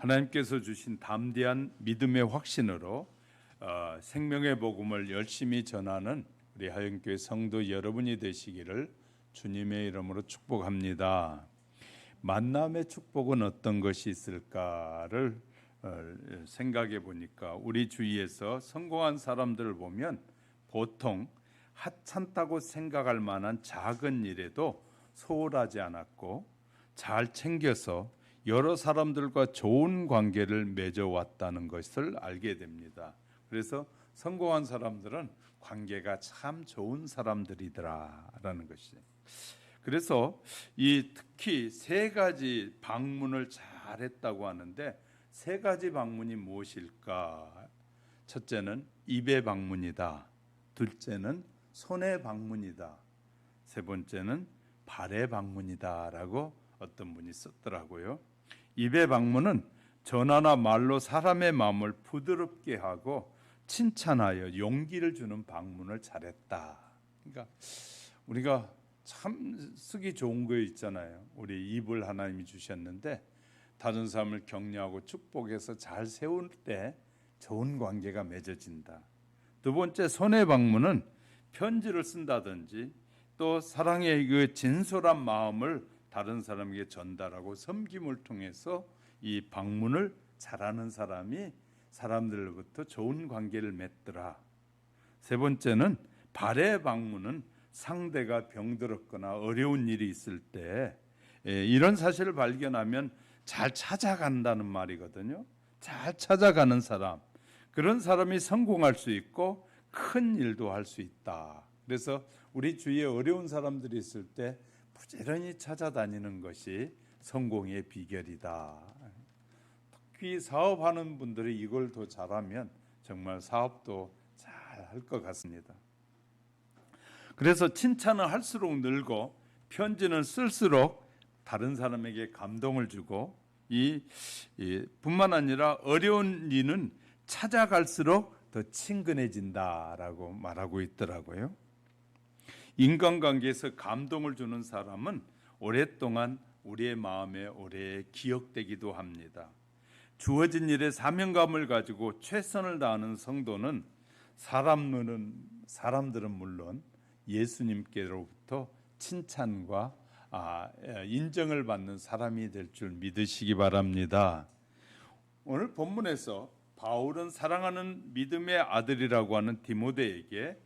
하나님께서 주신 담대한 믿음의 확신으로 생명의 복음을 열심히 전하는 우리 하영교회 성도 여러분이 되시기를 주님의 이름으로 축복합니다. 만남의 축복은 어떤 것이 있을까를 생각해 보니까 우리 주위에서 성공한 사람들을 보면 보통 하찮다고 생각할 만한 작은 일에도 소홀하지 않았고 잘 챙겨서 여러 사람들과 좋은 관계를 맺어왔다는 것을 알게 됩니다. 그래서 성공한 사람들은 관계가 참 좋은 사람들이더라라는 것이. 그래서 특히 세 가지 방문을 잘했다고 하는데 세 가지 방문이 무엇일까? 첫째는 입의 방문이다. 둘째는 손의 방문이다. 세 번째는 발의 방문이다라고 어떤 분이 썼더라고요. 입의 방문은 전화나 말로 사람의 마음을 부드럽게 하고 칭찬하여 용기를 주는 방문을 잘했다. 그러니까 우리가 참 쓰기 좋은 거 있잖아요. 우리 입을 하나님이 주셨는데 다른 사람을 격려하고 축복해서 잘 세울 때 좋은 관계가 맺어진다. 두 번째, 손의 방문은 편지를 쓴다든지 또 사랑의 그 진솔한 마음을 다른 사람에게 전달하고 섬김을 통해서 이 방문을 잘하는 사람이 사람들로부터 좋은 관계를 맺더라. 세 번째는 발의 방문은 상대가 병들었거나 어려운 일이 있을 때 이런 사실을 발견하면 잘 찾아간다는 말이거든요. 잘 찾아가는 사람, 그런 사람이 성공할 수 있고 큰 일도 할 수 있다. 그래서 우리 주위에 어려운 사람들이 있을 때 부지런히 찾아다니는 것이 성공의 비결이다. 특히 사업하는 분들이 이걸 더 잘하면 정말 사업도 잘 할 것 같습니다. 그래서 칭찬은 할수록 늘고 편지는 쓸수록 다른 사람에게 감동을 주고 뿐만 아니라 어려운 일은 찾아갈수록 더 친근해진다라고 말하고 있더라고요. 인간관계에서 감동을 주는 사람은 오랫동안 우리의 마음에 오래 기억되기도 합니다. 주어진 일에 사명감을 가지고 최선을 다하는 성도는 사람들은 물론 예수님께로부터 칭찬과 인정을 받는 사람이 될 줄 믿으시기 바랍니다. 오늘 본문에서 바울은 사랑하는 믿음의 아들이라고 하는 디모데에게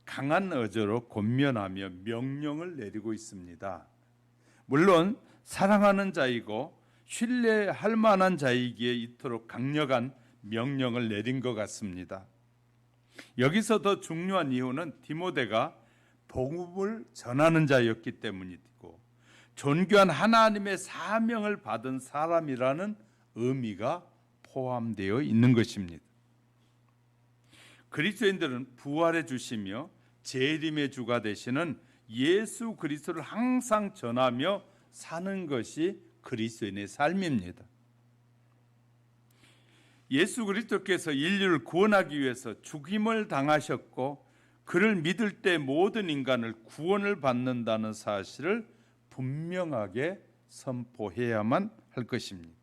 강한 어조로 권면하며 명령을 내리고 있습니다. 물론 사랑하는 자이고 신뢰할 만한 자이기에 이토록 강력한 명령을 내린 것 같습니다. 여기서 더 중요한 이유는 디모데가 복음을 전하는 자였기 때문이고 존귀한 하나님의 사명을 받은 사람이라는 의미가 포함되어 있는 것입니다. 그리스도인들은 부활해 주시며 재림의 주가 되시는 예수 그리스도를 항상 전하며 사는 것이 그리스도인의 삶입니다. 예수 그리스도께서 인류를 구원하기 위해서 죽임을 당하셨고 그를 믿을 때 모든 인간을 구원을 받는다는 사실을 분명하게 선포해야만 할 것입니다.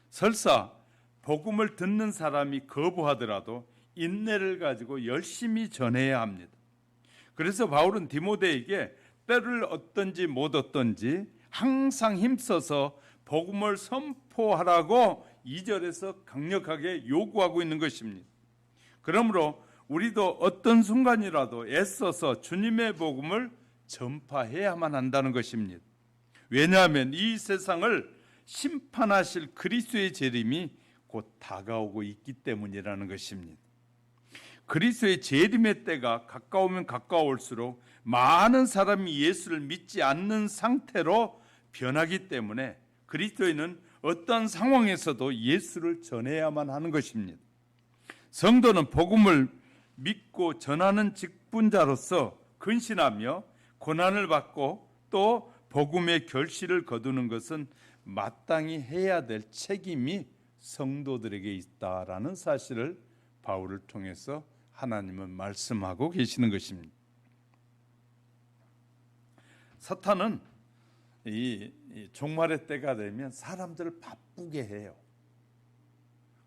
설사 복음을 듣는 사람이 거부하더라도 인내를 가지고 열심히 전해야 합니다. 그래서 바울은 디모데에게 때를 얻든지 못 얻든지 항상 힘써서 복음을 선포하라고 2절에서 강력하게 요구하고 있는 것입니다. 그러므로 우리도 어떤 순간이라도 애써서 주님의 복음을 전파해야만 한다는 것입니다. 왜냐하면 이 세상을 심판하실 그리스도의 재림이 곧 다가오고 있기 때문이라는 것입니다. 그리스도의 재림의 때가 가까우면 가까울수록 많은 사람이 예수를 믿지 않는 상태로 변하기 때문에 그리스도인은 어떤 상황에서도 예수를 전해야만 하는 것입니다. 성도는 복음을 믿고 전하는 직분자로서 근신하며 고난을 받고 또 복음의 결실을 거두는 것은 마땅히 해야 될 책임이 성도들에게 있다라는 사실을 바울을 통해서 하나님은 말씀하고 계시는 것입니다. 사탄은 이 종말의 때가 되면 사람들을 바쁘게 해요.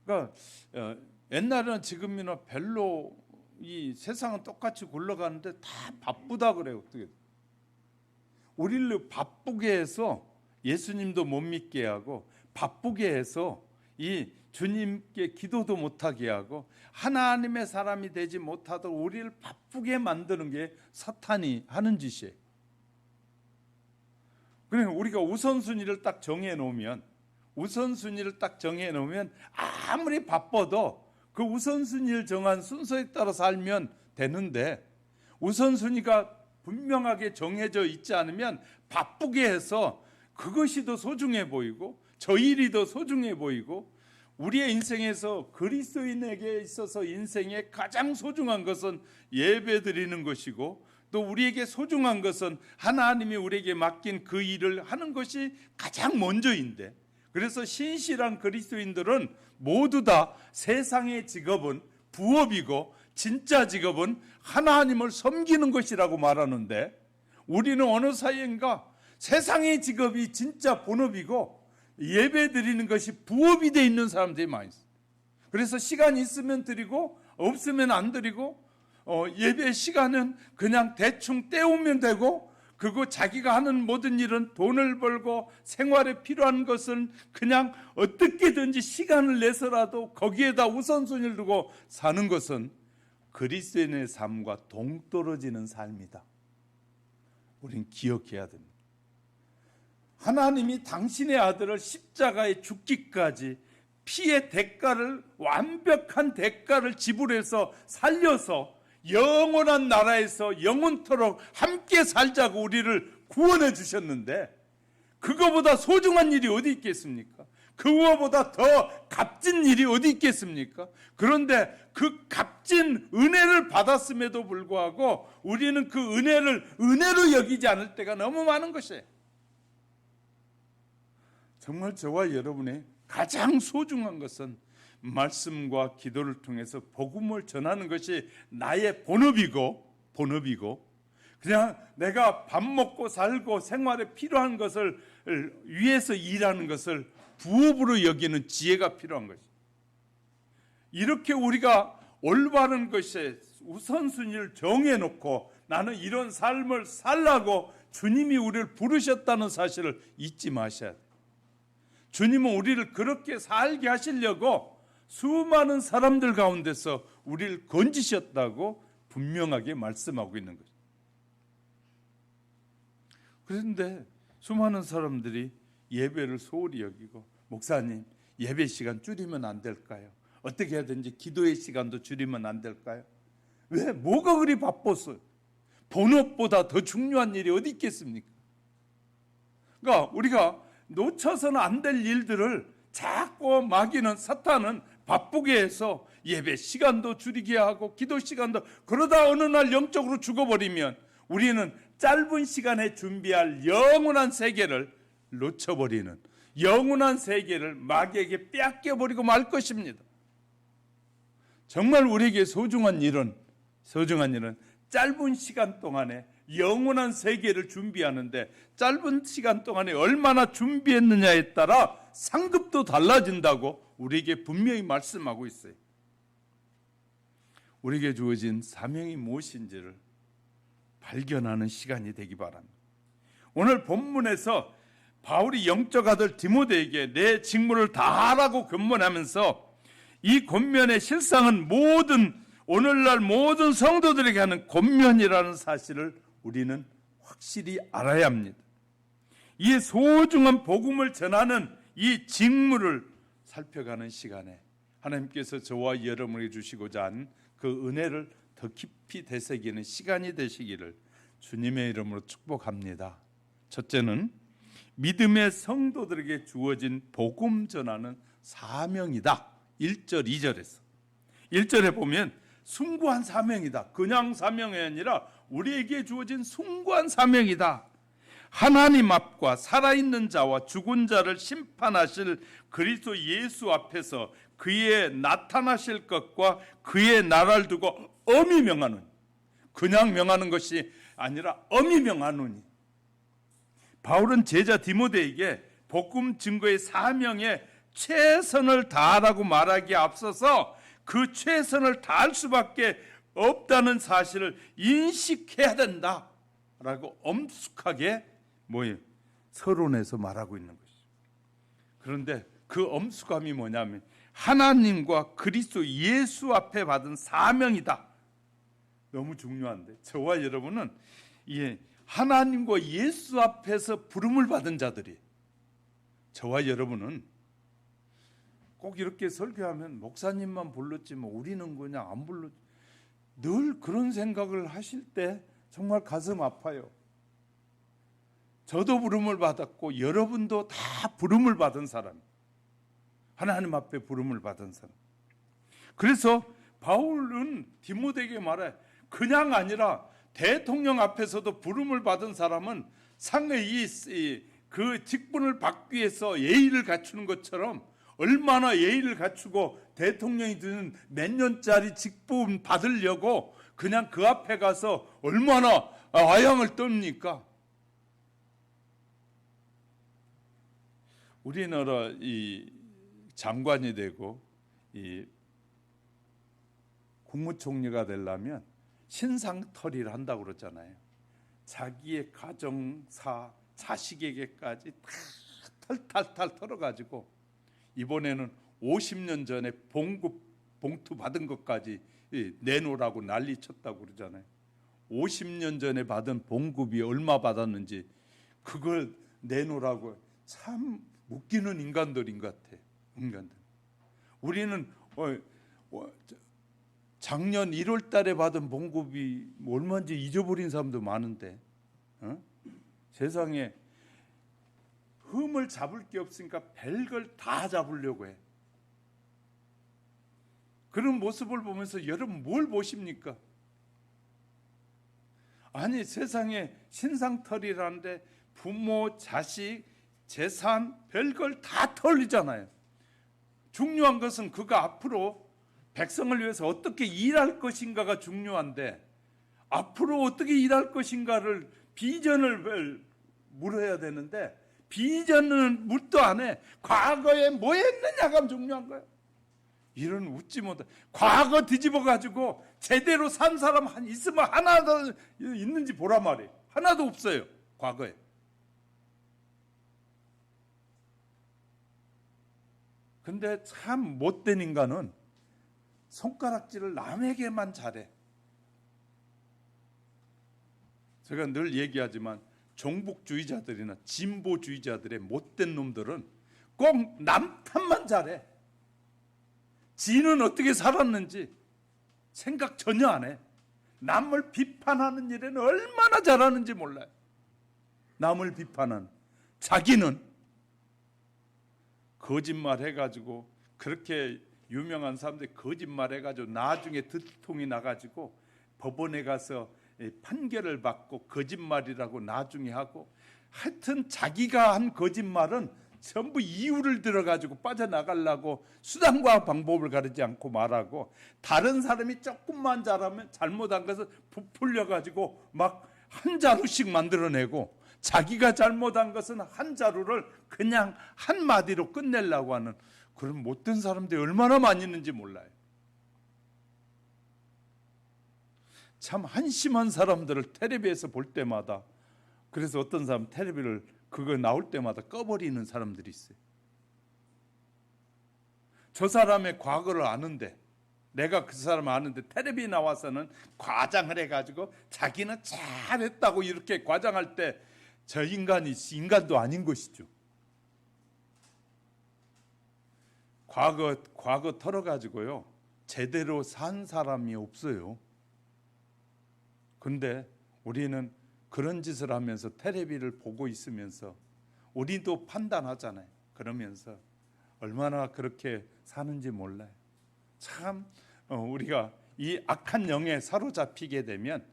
그러니까 옛날에는 지금이나 별로 이 세상은 똑같이 굴러가는데 다 바쁘다 그래요. 어떻게? 우리를 바쁘게 해서 예수님도 못 믿게 하고, 바쁘게 해서 이 주님께 기도도 못하게 하고, 하나님의 사람이 되지 못하도록 우리를 바쁘게 만드는 게 사탄이 하는 짓이에요. 그러니까 우리가 우선순위를 딱 정해놓으면 아무리 바빠도 그 우선순위를 정한 순서에 따라 살면 되는데, 우선순위가 분명하게 정해져 있지 않으면 바쁘게 해서 그것이 더 소중해 보이고 저 일이 더 소중해 보이고, 우리의 인생에서 그리스도인에게 있어서 인생의 가장 소중한 것은 예배 드리는 것이고, 또 우리에게 소중한 것은 하나님이 우리에게 맡긴 그 일을 하는 것이 가장 먼저인데, 그래서 신실한 그리스도인들은 모두 다 세상의 직업은 부업이고 진짜 직업은 하나님을 섬기는 것이라고 말하는데, 우리는 어느 사이인가 세상의 직업이 진짜 본업이고 예배 드리는 것이 부업이 돼 있는 사람들이 많이 있어요. 그래서 시간 있으면 드리고 없으면 안 드리고, 예배 시간은 그냥 대충 때우면 되고, 그리고 자기가 하는 모든 일은 돈을 벌고 생활에 필요한 것은 그냥 어떻게든지 시간을 내서라도 거기에다 우선순위를 두고 사는 것은 그리스도인의 삶과 동떨어지는 삶이다. 우린 기억해야 됩니다. 하나님이 당신의 아들을 십자가에 죽기까지 피의 대가를, 완벽한 대가를 지불해서 살려서 영원한 나라에서 영원토록 함께 살자고 우리를 구원해 주셨는데, 그거보다 소중한 일이 어디 있겠습니까? 그거보다 더 값진 일이 어디 있겠습니까? 그런데 그 값진 은혜를 받았음에도 불구하고 우리는 그 은혜를 은혜로 여기지 않을 때가 너무 많은 것이에요. 정말 저와 여러분의 가장 소중한 것은 말씀과 기도를 통해서 복음을 전하는 것이 나의 본업이고 그냥 내가 밥 먹고 살고 생활에 필요한 것을 위해서 일하는 것을 부업으로 여기는 지혜가 필요한 것이죠. 이렇게 우리가 올바른 것에 우선순위를 정해놓고 나는 이런 삶을 살라고 주님이 우리를 부르셨다는 사실을 잊지 마셔야 돼요. 주님은 우리를 그렇게 살게 하시려고 수많은 사람들 가운데서 우리를 건지셨다고 분명하게 말씀하고 있는 거죠. 그런데 수많은 사람들이 예배를 소홀히 여기고, 목사님 예배 시간 줄이면 안 될까요? 어떻게 해야든지 기도의 시간도 줄이면 안 될까요? 왜? 뭐가 그리 바빴어요? 본업보다 더 중요한 일이 어디 있겠습니까? 그러니까 우리가 놓쳐서는 안 될 일들을 자꾸 마귀는, 사탄은 바쁘게 해서 예배 시간도 줄이게 하고 기도 시간도, 그러다 어느 날 영적으로 죽어버리면 우리는 짧은 시간에 준비할 영원한 세계를 놓쳐버리는, 영원한 세계를 마귀에게 빼앗겨버리고 말 것입니다. 정말 우리에게 소중한 일은 짧은 시간 동안에 영원한 세계를 준비하는데, 짧은 시간 동안에 얼마나 준비했느냐에 따라 상급도 달라진다고 우리에게 분명히 말씀하고 있어요. 우리에게 주어진 사명이 무엇인지를 발견하는 시간이 되기 바랍니다. 오늘 본문에서 바울이 영적 아들 디모데에게 내 직무를 다하라고 권면하면서, 이 권면의 실상은 오늘날 모든 성도들에게 하는 권면이라는 사실을 우리는 확실히 알아야 합니다. 이 소중한 복음을 전하는 이 직무를 살펴가는 시간에 하나님께서 저와 여러분에게 주시고자 한 그 은혜를 더 깊이 되새기는 시간이 되시기를 주님의 이름으로 축복합니다. 첫째는 믿음의 성도들에게 주어진 복음 전하는 사명이다. 1절 2절에서 1절에 보면 숭고한 사명이다. 그냥 사명이 아니라 우리에게 주어진 숭고한 사명이다. 하나님 앞과 살아있는 자와 죽은 자를 심판하실 그리스도 예수 앞에서 그의 나타나실 것과 그의 나라를 두고 엄히 명하노니, 그냥 명하는 것이 아니라 엄히 명하노니. 바울은 제자 디모데에게 복음 증거의 사명의 최선을 다하라고 말하기에 앞서서 그 최선을 다할 수밖에 없다는 사실을 인식해야 된다라고 엄숙하게 서론에서 말하고 있는 것이죠. 그런데 그 엄숙함이 뭐냐면 하나님과 그리스도 예수 앞에 받은 사명이다. 너무 중요한데 저와 여러분은 하나님과 예수 앞에서 부름을 받은 자들이, 저와 여러분은 꼭 이렇게 설교하면 목사님만 불렀지 뭐 우리는 그냥 안 불렀지, 늘 그런 생각을 하실 때 정말 가슴 아파요. 저도 부름을 받았고 여러분도 다 부름을 받은 사람, 하나님 앞에 부름을 받은 사람. 그래서 바울은 디모데에게 말해, 그냥 아니라 대통령 앞에서도 부름을 받은 사람은 상의 그 직분을 받기 위해서 예의를 갖추는 것처럼 얼마나 예의를 갖추고 대통령이 드는 몇 년짜리 직분 받으려고 그냥 그 앞에 가서 얼마나 아양을 떱니까? 우리나라 이 장관이 되고 이 국무총리가 되려면 신상털이를 한다고 그러잖아요. 자기의 가정사, 자식에게까지 다 탈탈탈 털어가지고 이번에는 50년 전에 봉투 받은 것까지 내놓으라고 난리쳤다고 그러잖아요. 50년 전에 받은 봉급이 얼마 받았는지 그걸 내놓으라고. 참 웃기는 인간들인 것 같아. 인간들. 우리는 작년 1월 달에 받은 봉급이 얼마인지 잊어버린 사람도 많은데, 세상에 흠을 잡을 게 없으니까 별걸 다 잡으려고 해. 그런 모습을 보면서 여러분 뭘 보십니까? 아니, 세상에 신상털이라는데 부모, 자식, 재산, 별걸 다 털리잖아요. 중요한 것은 그가 앞으로 백성을 위해서 어떻게 일할 것인가가 중요한데, 앞으로 어떻게 일할 것인가를 비전을 물어야 되는데 비전은 묻도 안 해. 과거에 뭐 했느냐가 중요한 거예요. 이런 웃지 못해. 과거 뒤집어 가지고 제대로 산 사람 있으면 하나도 있는지 보라 말이에요. 하나도 없어요. 과거에. 근데 참 못된 인간은 손가락질을 남에게만 잘해. 제가 늘 얘기하지만 종북주의자들이나 진보주의자들의 못된 놈들은 꼭 남 탓만 잘해. 지는 어떻게 살았는지 생각 전혀 안 해. 남을 비판하는 일에는 얼마나 잘하는지 몰라요. 남을 비판하는. 자기는 거짓말 해가지고, 그렇게 유명한 사람들이 거짓말 해가지고 나중에 듣통이 나가지고 법원에 가서 판결을 받고 거짓말이라고 나중에 하고, 하여튼 자기가 한 거짓말은 전부 이유를 들어가지고 빠져나가려고 수단과 방법을 가리지 않고 말하고, 다른 사람이 조금만 잘못한 것을 부풀려가지고 막 한 자루씩 만들어내고, 자기가 잘못한 것은 한 자루를 그냥 한마디로 끝내려고 하는 그런 못된 사람들이 얼마나 많이 있는지 몰라요. 참 한심한 사람들을 텔레비에서 볼 때마다, 그래서 어떤 사람 텔레비를 그거 나올 때마다 꺼버리는 사람들이 있어요. 저 사람의 과거를 아는데, 내가 그 사람 아는데 텔레비 나와서는 과장을 해가지고 자기는 잘했다고 이렇게 과장할 때 저 인간이 인간도 아닌 것이죠. 과거 털어가지고요 제대로 산 사람이 없어요. 근데 우리는 그런 짓을 하면서 텔레비를 보고 있으면서 우리도 판단하잖아요. 그러면서 얼마나 그렇게 사는지 몰라요. 참 우리가 이 악한 영에 사로잡히게 되면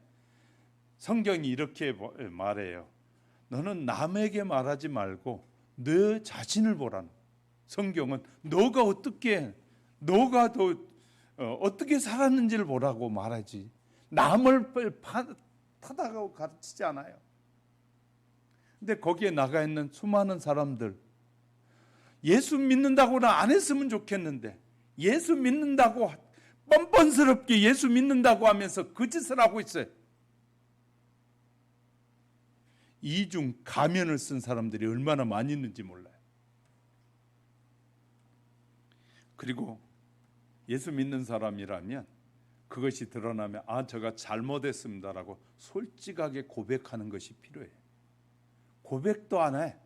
성경이 이렇게 말해요. 너는 남에게 말하지 말고 너 자신을 보라는. 성경은 너가 어떻게 살았는지를 보라고 말하지, 남을 타다가 가르치지 않아요. 근데 거기에 나가 있는 수많은 사람들, 예수 믿는다고는 안 했으면 좋겠는데 예수 믿는다고 뻔뻔스럽게 예수 믿는다고 하면서 그 짓을 하고 있어요. 이중 가면을 쓴 사람들이 얼마나 많이 있는지 몰라요. 그리고 예수 믿는 사람이라면 그것이 드러나면 제가 잘못했습니다라고 솔직하게 고백하는 것이 필요해요. 고백도 안 해.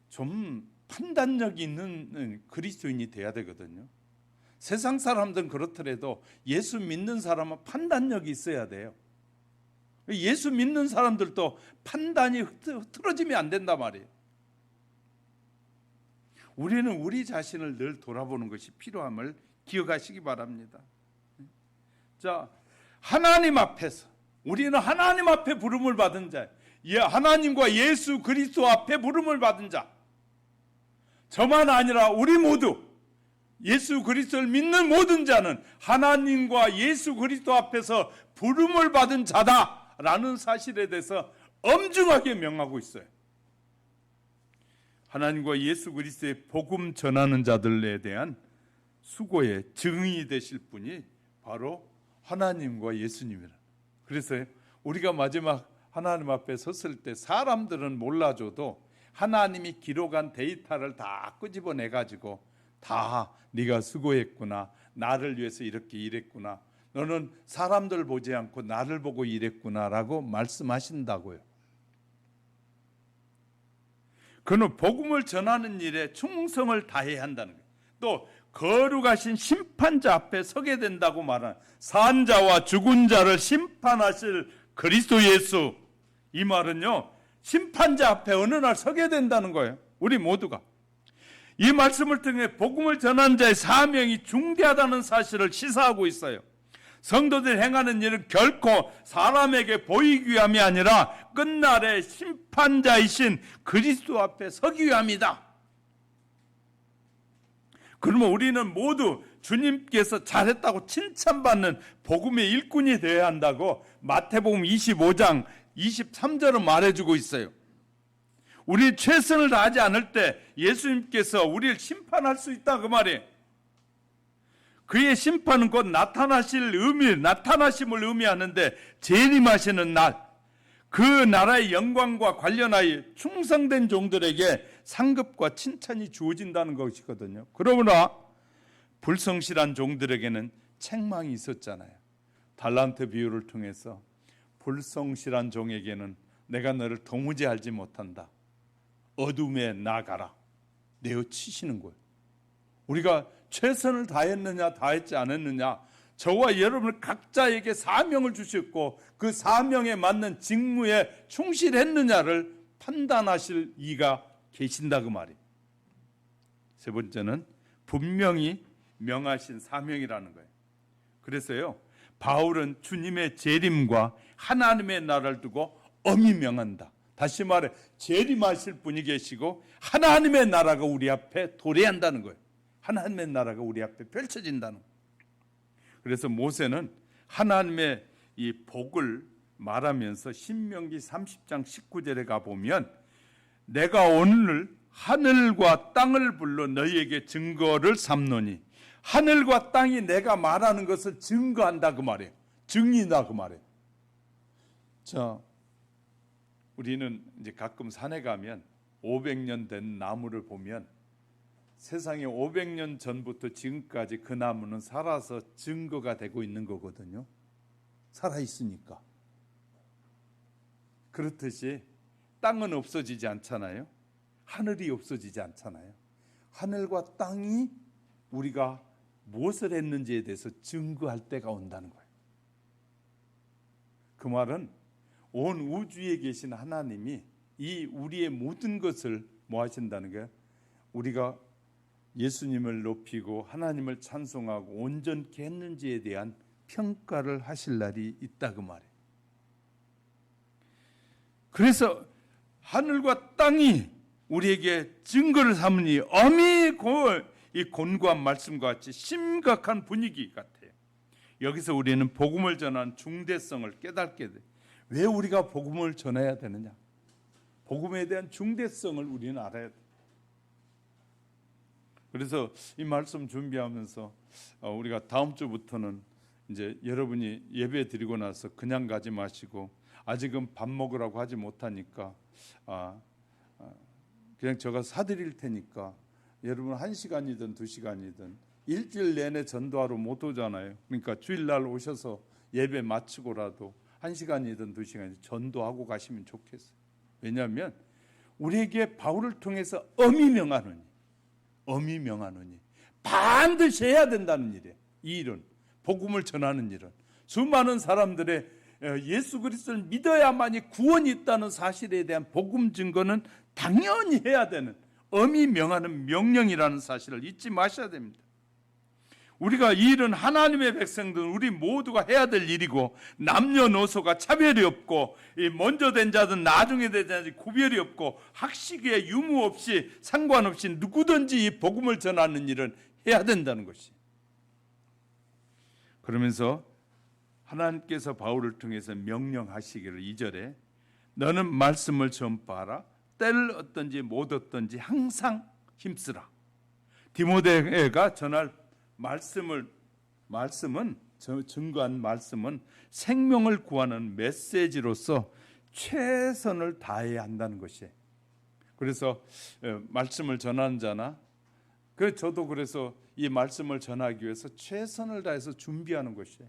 좀 판단력 있는 그리스도인이 돼야 되거든요. 세상 사람들은 그렇더라도 예수 믿는 사람은 판단력이 있어야 돼요. 예수 믿는 사람들도 판단이 흐트러지면 안 된단 말이에요. 우리는 우리 자신을 늘 돌아보는 것이 필요함을 기억하시기 바랍니다. 자, 하나님 앞에서 우리는 하나님 앞에 부름을 받은 자, 하나님과 예수 그리스도 앞에 부름을 받은 자, 저만 아니라 우리 모두 예수 그리스도를 믿는 모든 자는 하나님과 예수 그리스도 앞에서 부름을 받은 자다라는 사실에 대해서 엄중하게 명하고 있어요. 하나님과 예수 그리스도의 복음 전하는 자들에 대한 수고의 증인이 되실 분이 바로 하나님과 예수님이라. 그래서 우리가 마지막 하나님 앞에 섰을 때 사람들은 몰라줘도 하나님이 기록한 데이터를 다 끄집어내 가지고 다 네가 수고했구나, 나를 위해서 이렇게 일했구나, 너는 사람들 보지 않고 나를 보고 일했구나라고 말씀하신다고요. 그는 복음을 전하는 일에 충성을 다해야 한다는 거예요. 또 거룩하신 심판자 앞에 서게 된다고 말하는 산자와 죽은 자를 심판하실 그리스도 예수, 이 말은요 심판자 앞에 어느 날 서게 된다는 거예요. 우리 모두가 이 말씀을 통해 복음을 전하는 자의 사명이 중대하다는 사실을 시사하고 있어요. 성도들이 행하는 일은 결코 사람에게 보이기 위함이 아니라 끝날의 심판자이신 그리스도 앞에 서기 위함이다. 그러면 우리는 모두 주님께서 잘했다고 칭찬받는 복음의 일꾼이 되어야 한다고 마태복음 25장 23절은 말해주고 있어요. 우리 최선을 다하지 않을 때 예수님께서 우리를 심판할 수 있다 그 말이에요. 그의 심판은 곧 나타나심을 의미하는데 재림하시는 날, 그 나라의 영광과 관련하여 충성된 종들에게 상급과 칭찬이 주어진다는 것이거든요. 그러나 불성실한 종들에게는 책망이 있었잖아요. 달란트 비유를 통해서 불성실한 종에게는 내가 너를 도무지 알지 못한다, 어둠에 나가라, 내어 치시는 거예요. 우리가 최선을 다했느냐 다했지 않았느냐, 저와 여러분 각자에게 사명을 주셨고 그 사명에 맞는 직무에 충실했느냐를 판단하실 이가 계신다 그 말이에요. 세 번째는 분명히 명하신 사명이라는 거예요. 그래서요 바울은 주님의 재림과 하나님의 나라를 두고 엄히 명한다. 다시 말해 재림하실 분이 계시고 하나님의 나라가 우리 앞에 도래한다는 거예요. 하나님의 나라가 우리 앞에 펼쳐진다는 거예요. 그래서 모세는 하나님의 이 복을 말하면서 신명기 30장 19절에 가보면 내가 오늘 하늘과 땅을 불러 너희에게 증거를 삼노니, 하늘과 땅이 내가 말하는 것을 증거한다 그 말이에요. 증인이다 그 말이에요. 자, 우리는 이제 가끔 산에 가면 500년 된 나무를 보면 세상에 500년 전부터 지금까지 그 나무는 살아서 증거가 되고 있는 거거든요. 살아 있으니까. 그렇듯이 땅은 없어지지 않잖아요. 하늘이 없어지지 않잖아요. 하늘과 땅이 우리가 무엇을 했는지에 대해서 증거할 때가 온다는 거예요. 그 말은 온 우주에 계신 하나님이 이 우리의 모든 것을 뭐 하신다는 거예요? 우리가 예수님을 높이고 하나님을 찬송하고 온전케 했는지에 대한 평가를 하실 날이 있다 그 말이에요. 그래서 하늘과 땅이 우리에게 증거를 삼으니 엄히 이 곤고한 말씀과 같이 심각한 분위기 같아요. 여기서 우리는 복음을 전한 중대성을 깨닫게 돼. 왜 우리가 복음을 전해야 되느냐? 복음에 대한 중대성을 우리는 알아야 돼. 그래서 이 말씀 준비하면서 우리가 다음 주부터는 이제 여러분이 예배 드리고 나서 그냥 가지 마시고 아직은 밥 먹으라고 하지 못하니까 그냥 제가 사드릴 테니까 여러분 1시간이든 2시간이든 일주일 내내 전도하러 못 오잖아요. 그러니까 주일날 오셔서 예배 마치고라도 1시간이든 2시간이든 전도하고 가시면 좋겠어요. 왜냐하면 우리에게 바울을 통해서 엄히 명하노니 반드시 해야 된다는 일이에요. 이 일은 복음을 전하는 일은 수많은 사람들의 예수 그리스도를 믿어야만이 구원이 있다는 사실에 대한 복음 증거는 당연히 해야 되는 엄히 명하는 명령이라는 사실을 잊지 마셔야 됩니다. 우리가 이 일은 하나님의 백성들 우리 모두가 해야 될 일이고 남녀노소가 차별이 없고 먼저 된 자든 나중에 된 자든 구별이 없고 학식에 유무 없이 상관없이 누구든지 이 복음을 전하는 일은 해야 된다는 것이. 그러면서 하나님께서 바울을 통해서 명령하시기를 2절에 너는 말씀을 전파하라. 때를 얻든지 못 얻든지 항상 힘쓰라. 디모데가 전할 말씀은 증거한 말씀은 생명을 구하는 메시지로서 최선을 다해야 한다는 것이에요. 그래서 말씀을 전하는 자나 저도 그래서 이 말씀을 전하기 위해서 최선을 다해서 준비하는 것이에요.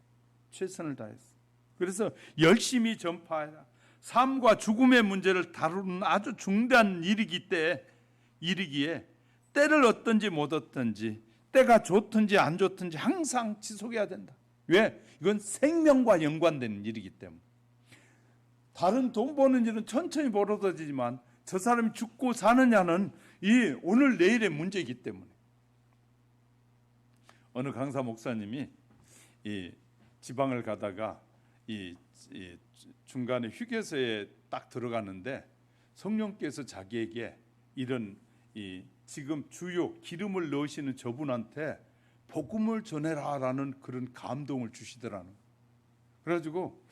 최선을 다해서. 그래서 열심히 전파해라. 삶과 죽음의 문제를 다루는 아주 중대한 일이기에 때를 얻든지 못 얻든지 때가 좋든지 안 좋든지 항상 지속해야 된다. 왜? 이건 생명과 연관되는 일이기 때문에. 다른 돈 버는 일은 천천히 벌어지지만 저 사람이 죽고 사느냐는 이 오늘 내일의 문제이기 때문에. 어느 강사 목사님이 이 지방을 가다가 이 중간에 휴게소에 딱 들어가는데 성령께서 자기에게 이런 지금 주요 기름을 넣으시는 저분한테 복음을 전해라라는 그런 감동을 주시더라는. 그래가지고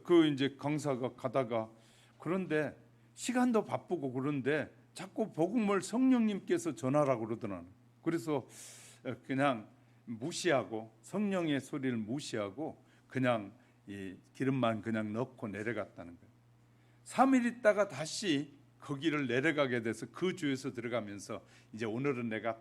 그 이제 강사가 가다가 그런데 시간도 바쁘고 그런데 자꾸 복음을 성령님께서 전하라고 그러더라는. 그래서 그냥 무시하고 성령의 소리를 무시하고 그냥 이 기름만 그냥 넣고 내려갔다는 거예요. 3일 있다가 다시 거기를 내려가게 돼서 그 주에서 들어가면서 이제 오늘은 내가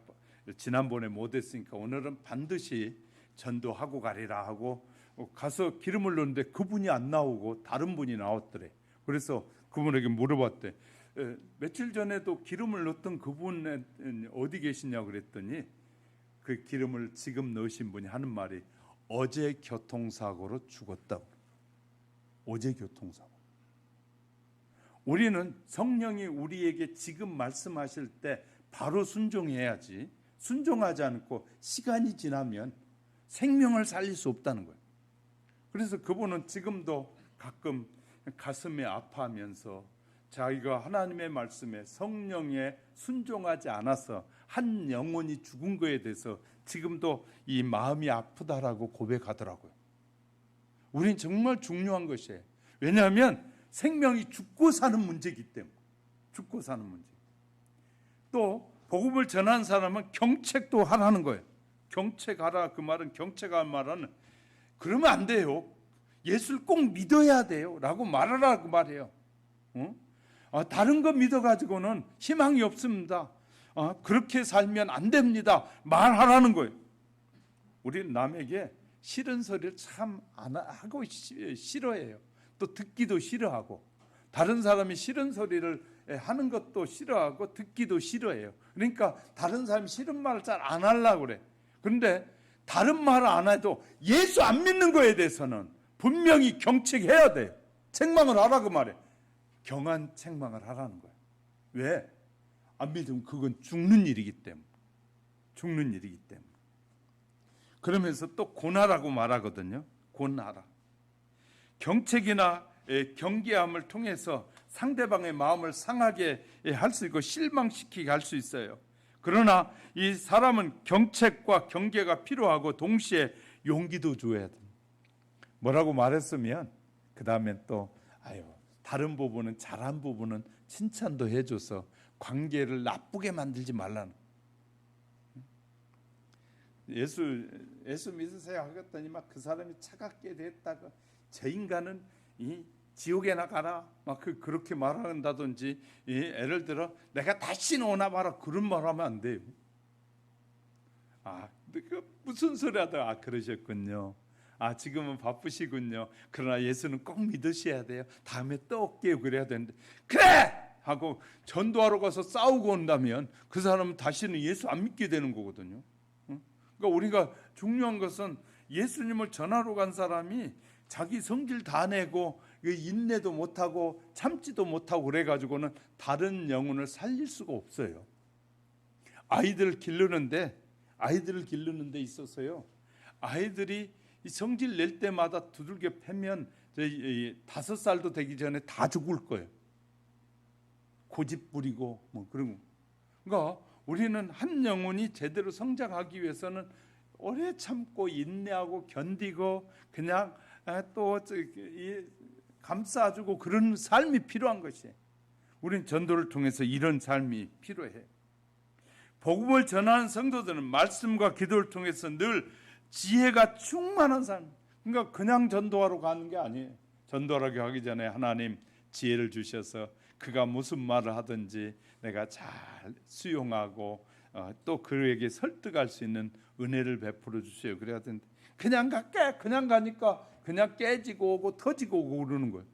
지난번에 못했으니까 오늘은 반드시 전도하고 가리라 하고 가서 기름을 넣는데 그분이 안 나오고 다른 분이 나왔더래. 그래서 그분에게 물어봤대. 며칠 전에도 기름을 넣었던 그분은 어디 계시냐고 그랬더니 그 기름을 지금 넣으신 분이 하는 말이 어제 교통사고로 죽었다고. 어제 교통사고. 우리는 성령이 우리에게 지금 말씀하실 때 바로 순종해야지. 순종하지 않고 시간이 지나면 생명을 살릴 수 없다는 거예요. 그래서 그분은 지금도 가끔 가슴이 아파하면서 자기가 하나님의 말씀에 성령에 순종하지 않아서 한 영혼이 죽은 거에 대해서 지금도 이 마음이 아프다라고 고백하더라고요. 우린 정말 중요한 것이에요. 왜냐하면 생명이 죽고 사는 문제이기 때문에. 죽고 사는 문제. 또 복음을 전하는 사람은 경책도 하라는 거예요. 경책하라 그 말은 경책할 말은 그러면 안 돼요. 예수를 꼭 믿어야 돼요. 라고 말하라 그 말이에요. 다른 거 믿어가지고는 희망이 없습니다. 그렇게 살면 안 됩니다. 말하라는 거예요. 우리는 남에게 싫은 소리를 참 안 하고 싫어해요. 또 듣기도 싫어하고 다른 사람이 싫은 소리를 하는 것도 싫어하고 듣기도 싫어해요. 그러니까 다른 사람이 싫은 말을 잘 안 하려고 그래. 그런데 다른 말을 안 해도 예수 안 믿는 거에 대해서는 분명히 경책해야 돼. 책망을 하라 그 말이에요. 경한 책망을 하라는 거예요. 왜? 안 믿으면 그건 죽는 일이기 때문에. 죽는 일이기 때문에. 그러면서 또 고나라고 말하거든요. 고나라. 경책이나 경계함을 통해서 상대방의 마음을 상하게 할 수 있고 실망시키게 할 수 있어요. 그러나 이 사람은 경책과 경계가 필요하고 동시에 용기도 줘야 돼. 뭐라고 말했으면 그 다음엔 또 다른 부분은 잘한 부분은 칭찬도 해줘서 관계를 나쁘게 만들지 말라는. 예수 믿으세요 하겠더니 막 그 사람이 차갑게 됐다가 저 인간은 이 지옥에 나가라 막 그렇게 말한다든지, 예를 들어 내가 다시는 오나 봐라 그런 말하면 안 돼요. 근데 그 무슨 소리 하다가 그러셨군요. 지금은 바쁘시군요. 그러나 예수는 꼭 믿으셔야 돼요. 다음에 또 올게요 그래야 되는데, 그래! 하고 전도하러 가서 싸우고 온다면 그 사람은 다시는 예수 안 믿게 되는 거거든요. 그러니까 우리가 중요한 것은 예수님을 전하러 간 사람이 자기 성질 다 내고 인내도 못하고 참지도 못하고 그래가지고는 다른 영혼을 살릴 수가 없어요. 아이들을 기르는 데 있어서요, 아이들이 성질 낼 때마다 두들겨 패면 5살도 되기 전에 다 죽을 거예요. 고집 부리고 뭐 그런 거. 그러니까 우리는 한 영혼이 제대로 성장하기 위해서는 오래 참고 인내하고 견디고 그냥 또 감싸주고 그런 삶이 필요한 것이에요. 우리는 전도를 통해서 이런 삶이 필요해요. 복음을 전하는 성도들은 말씀과 기도를 통해서 늘 지혜가 충만한 삶. 그러니까 그냥 전도하러 가는 게 아니에요. 전도하러 가기 전에 하나님 지혜를 주셔서 그가 무슨 말을 하든지 내가 잘 수용하고 또 그에게 설득할 수 있는 은혜를 베풀어 주세요. 그래야 되는데 그냥 가니까 그냥 깨지고 오고 터지고 오고 그러는 거예요.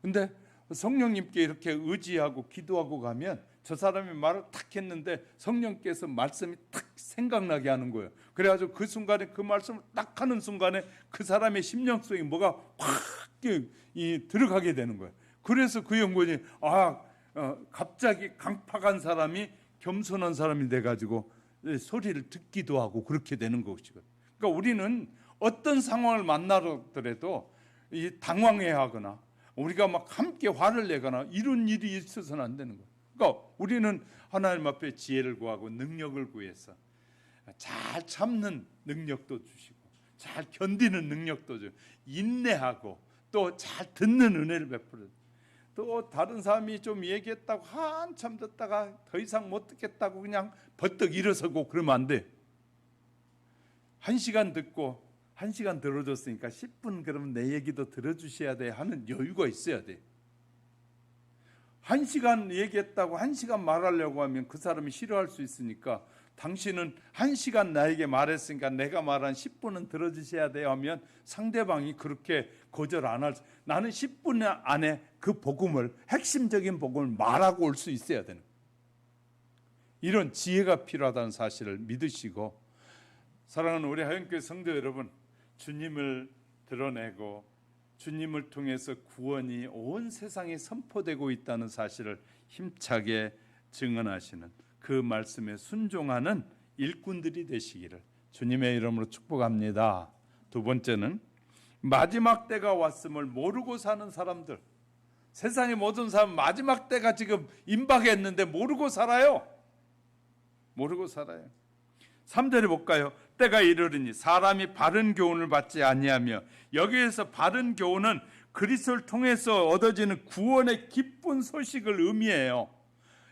근데 성령님께 이렇게 의지하고 기도하고 가면 저 사람이 말을 탁 했는데 성령께서 말씀이 탁 생각나게 하는 거예요. 그래가지고 그 순간에 그 말씀을 딱 하는 순간에 그 사람의 심령 속에 뭐가 확 들어가게 되는 거예요. 그래서 그 영혼이 갑자기 강팍한 사람이 겸손한 사람이 돼가지고 소리를 듣기도 하고 그렇게 되는 것이거든요. 그러니까 우리는 어떤 상황을 만나더라도 당황해하거나 우리가 막 함께 화를 내거나 이런 일이 있어서는 안 되는 거예요. 그러니까 우리는 하나님 앞에 지혜를 구하고 능력을 구해서 잘 참는 능력도 주시고 잘 견디는 능력도 주고 인내하고 또 잘 듣는 은혜를 베풀어. 또 다른 사람이 좀 얘기했다고 한참 듣다가 더 이상 못 듣겠다고 그냥 버떡 일어서고 그러면 안 돼. 1시간 듣고 1시간 들어줬으니까 10분 그러면 내 얘기도 들어주셔야 돼 하는 여유가 있어야 돼. 1시간 얘기했다고 1시간 말하려고 하면 그 사람이 싫어할 수 있으니까 당신은 1시간 나에게 말했으니까 내가 말한 10분은 들어주셔야 돼요 하면 상대방이 그렇게 거절 안 할. 나는 10분 안에 그 복음을, 핵심적인 복음을 말하고 올 수 있어야 되는, 이런 지혜가 필요하다는 사실을 믿으시고, 사랑하는 우리 하영교회 성도 여러분, 주님을 드러내고 주님을 통해서 구원이 온 세상에 선포되고 있다는 사실을 힘차게 증언하시는 그 말씀에 순종하는 일꾼들이 되시기를 주님의 이름으로 축복합니다. 두 번째는 마지막 때가 왔음을 모르고 사는 사람들. 세상의 모든 사람 마지막 때가 지금 임박했는데 모르고 살아요. 모르고 살아요. 3절에 볼까요? 때가 이르르니 사람이 바른 교훈을 받지 아니하며, 여기에서 바른 교훈은 그리스도를 통해서 얻어지는 구원의 기쁜 소식을 의미해요.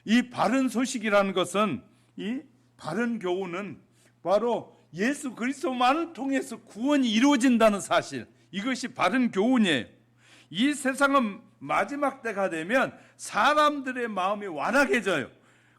이 바른 소식이라는 것은, 이 바른 교훈은 바로 예수 그리스도만을 통해서 구원이 이루어진다는 사실, 이것이 바른 교훈이에요. 이 세상은 마지막 때가 되면 사람들의 마음이 완악해져요.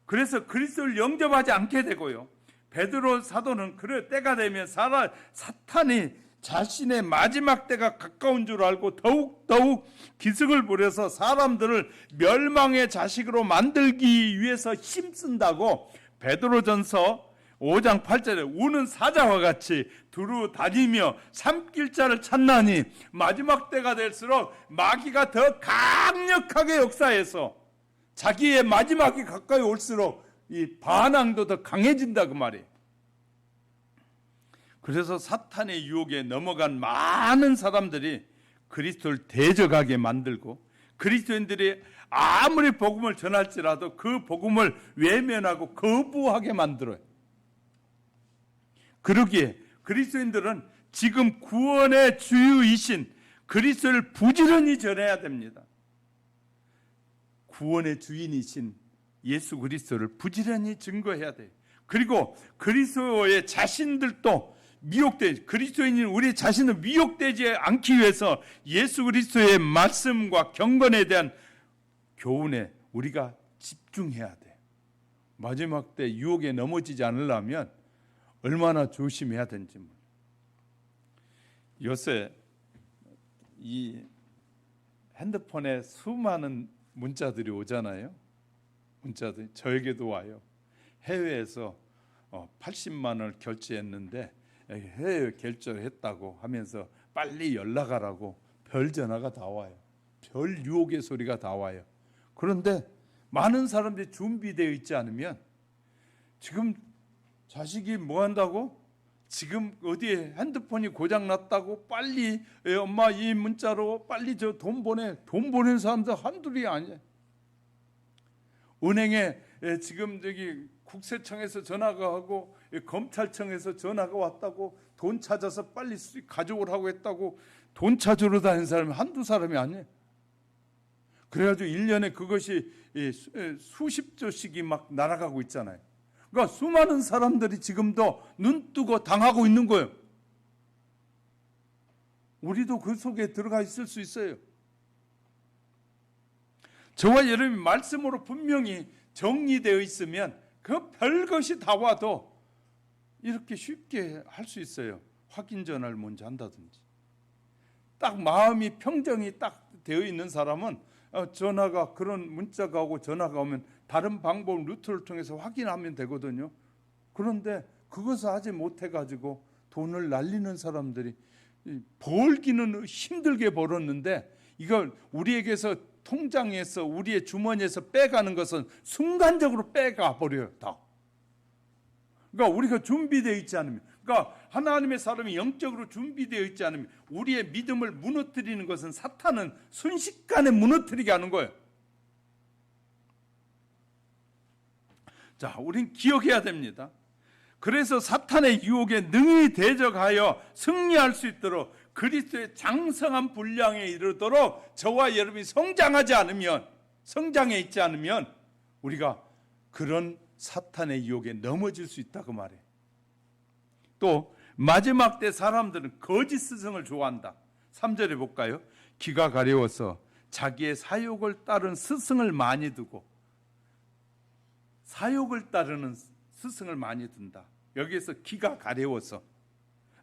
그래서 그리스도를 영접하지 않게 되고요. 베드로 사도는 그래 때가 되면 사탄이 자신의 마지막 때가 가까운 줄 알고 더욱 기승을 부려서 사람들을 멸망의 자식으로 만들기 위해서 힘쓴다고 베드로전서 5장 8절에 우는 사자와 같이 두루 다니며 삼킬자를 찾나니, 마지막 때가 될수록 마귀가 더 강력하게 역사해서 자기의 마지막이 가까이 올수록 이 반항도 더 강해진다 그 말이에요. 그래서 사탄의 유혹에 넘어간 많은 사람들이 그리스도를 대적하게 만들고, 그리스도인들이 아무리 복음을 전할지라도 그 복음을 외면하고 거부하게 만들어요. 그러기에 그리스도인들은 지금 구원의 주유이신 그리스도를 부지런히 전해야 됩니다. 구원의 주인이신 예수 그리스도를 부지런히 증거해야 돼요. 그리고 그리스도의 자신들도 그리스도인인 우리 자신을 미혹되지 않기 위해서 예수 그리스도의 말씀과 경건에 대한 교훈에 우리가 집중해야 돼. 마지막 때 유혹에 넘어지지 않으려면 얼마나 조심해야 되는지. 요새 이 핸드폰에 수많은 문자들이 오잖아요. 문자들이 저에게도 와요. 해외에서 80만 원을 결제했는데 해외 결제를 했다고 하면서 빨리 연락하라고 별 전화가 다 와요. 별 유혹의 소리가 다 와요. 그런데 많은 사람들이 준비되어 있지 않으면 지금 자식이 뭐 한다고? 지금 어디에 핸드폰이 고장 났다고 빨리 엄마 이 문자로 빨리 저 돈 보낸 사람들 한둘이 아니에요. 은행에 지금 저기 국세청에서 전화가 하고 검찰청에서 전화가 왔다고 돈 찾아서 빨리 가져오라고 했다고 돈 찾으러 다니는 사람이 한두 사람이 아니에요. 그래가지고 1년에 그것이 수십조씩이 막 날아가고 있잖아요. 그러니까 수많은 사람들이 지금도 눈 뜨고 당하고 있는 거예요. 우리도 그 속에 들어가 있을 수 있어요. 저와 여러분이 말씀으로 분명히 정리되어 있으면 그 별것이 다 와도 이렇게 쉽게 할 수 있어요. 확인 전화를 먼저 한다든지. 딱 마음이 평정이 딱 되어 있는 사람은 전화가 그런 문자가 오고 전화가 오면 다른 방법 루트를 통해서 확인하면 되거든요. 그런데 그것을 하지 못해가지고 돈을 날리는 사람들이 벌기는 힘들게 벌었는데 이걸 우리에게서 통장에서 우리의 주머니에서 빼가는 것은 순간적으로 빼가 버려요. 다. 그러니까 우리가 준비되어 있지 않으면, 그러니까 하나님의 사람이 영적으로 준비되어 있지 않으면 우리의 믿음을 무너뜨리는 것은 사탄은 순식간에 무너뜨리게 하는 거예요. 자, 우린 기억해야 됩니다. 그래서 사탄의 유혹에 능히 대적하여 승리할 수 있도록 그리스도의 장성한 분량에 이르도록 저와 여러분이 성장해 있지 않으면 우리가 그런 사탄의 유혹에 넘어질 수 있다고 말해요. 또 마지막 때 사람들은 거짓 스승을 좋아한다. 3절에 볼까요? 기가 가려워서 자기의 사욕을 따른 스승을 많이 두고, 사욕을 따르는 스승을 많이 둔다. 여기에서 기가 가려워서